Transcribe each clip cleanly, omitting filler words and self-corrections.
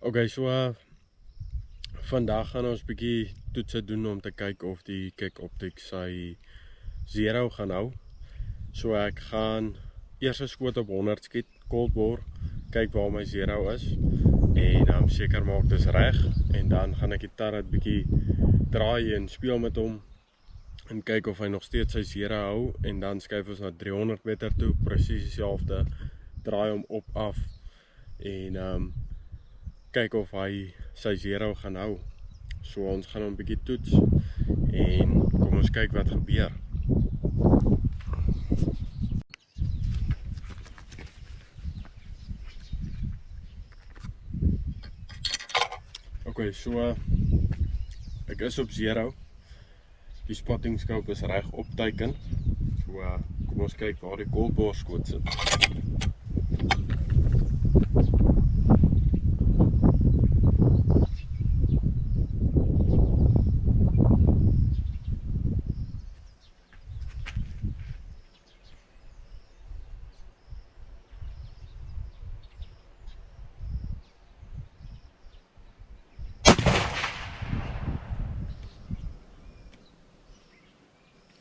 Okay, so vandag gaan ons bietjie toetse doen om te kyk of die Kik Optik sy 0 gaan hou. So ek gaan eers 'n skoot op 100 skiet, cold bore, kyk waar my 0 is en seker maak dis reg en dan gaan ek die turret bietjie draai en speel met hom en kyk of hy nog steeds sy 0 hou en dan skuif ons na 300 meter toe, presies dieselfde, draai hom op af en kyk of hy sy 0 gaan hou. So ons gaan hom bietjie toets en kom ons kyk wat gebeur. Okay, so ek is op 0. Die spotting scope is reg opteiken. So kom ons kyk waar die cold bore skoot sit.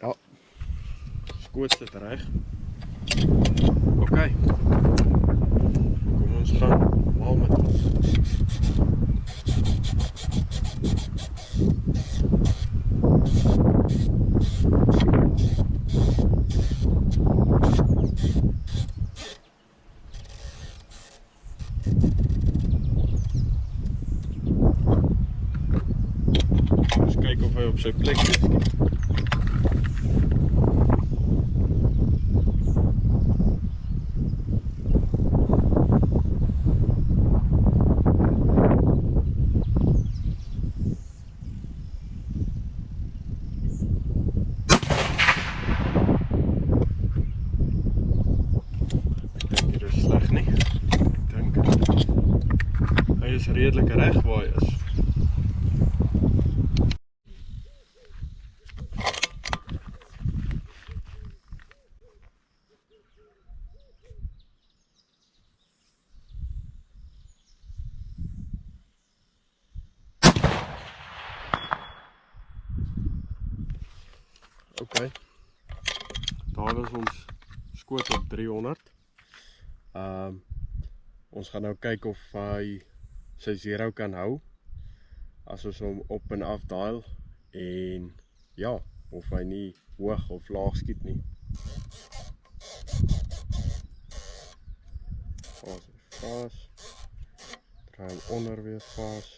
Ja, skoot sit reg. Okay. Kom ons gaan maal met hom. Ons kyk of hy op sy plek is. Hy is redelik reg waar hy is. Okay. Daar is ons skoot op 300. Ons gaan nou kyk of hy sy 0 kan hou as ons hom op en af dial en ja, of hy nie hoog of laag skiet nie. Vas, draai hom onder weer vas.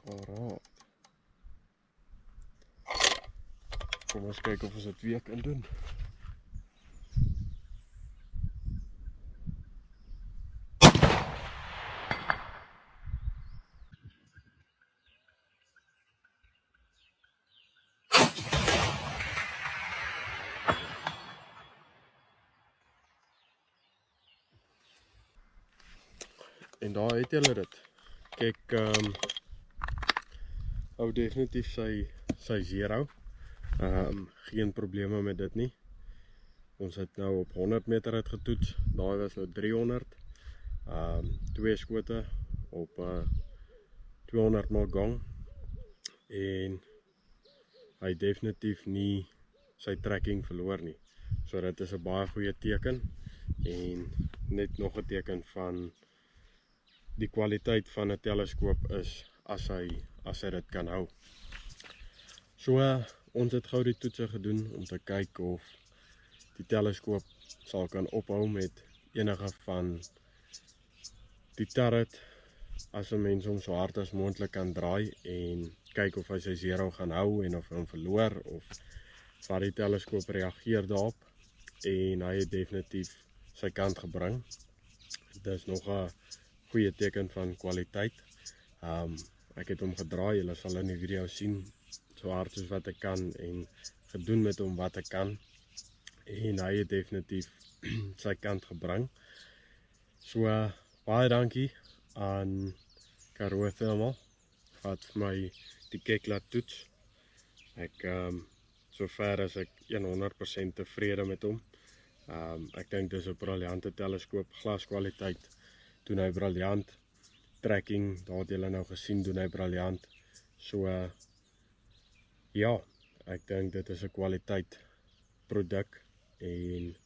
Alright. Kom ons kyk of ons dit weer kan doen. En daar het julle dit. Kyk, hou definitief sy 0. Geen probleme met dit nie. Ons het nou op 100 meter uitgetoets. Daai was nou 300. 2 skote op 200 mal gong. En hy definitief nie sy tracking verloor nie. So dit is 'n baie goeie teken en net nog 'n teken van die kwaliteit van 'n teleskoop is as hy dit kan hou. So ons het gou die toetse gedoen om te kyk of die teleskoop sal kan ophou met enige van die turret as 'n mens hom so hard as moontlik kan draai en kyk of hy sy 0 gaan hou en of hy hom verloor of wat die teleskoop reageer daarop en hy het definitief sy kant gebring. Dit is nog 'n goeie teken van kwaliteit. Ek het hom gedraai, julle sal in die video sien so hard soos wat ek kan en gedoen met hom wat ek kan en hy het definitief sy kant gebring. So baie dankie aan Karoo Thermal wat vir my die Kik laat toets. Ek sover as ek 100% tevrede met hom. Ek dink dis 'n briljante teleskoop, glaskwaliteit doen hy briljant, tracking, daar het julle nou gesien, doen hy briljant. So ja, ek dink dit is 'n kwaliteit produk en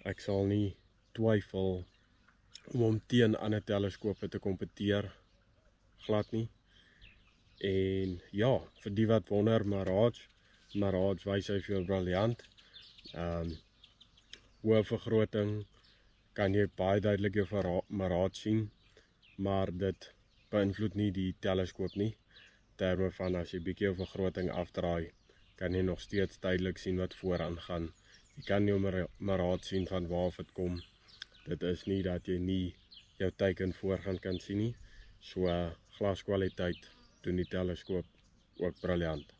ek sal nie twyfel om hom teen ander teleskope te kompeteer, glad nie. En ja, vir die wat wonder, Mirage wys hy vir jou briljant. Hoë vergroting, kan jy baie duidelik jou Mirage sien, maar dit beïnvloed nie die teleskoop nie. Terme van as jy bietjie jou vergroting afdraai, kan jy nog steeds duidelik sien wat vooraan gaan. Jy kan jou Mirage sien van waar af dit kom. Dit is nie dat jy nie jou teiken voorgaan kan sien nie. So glaskwaliteit doen die teleskoop ook briljant.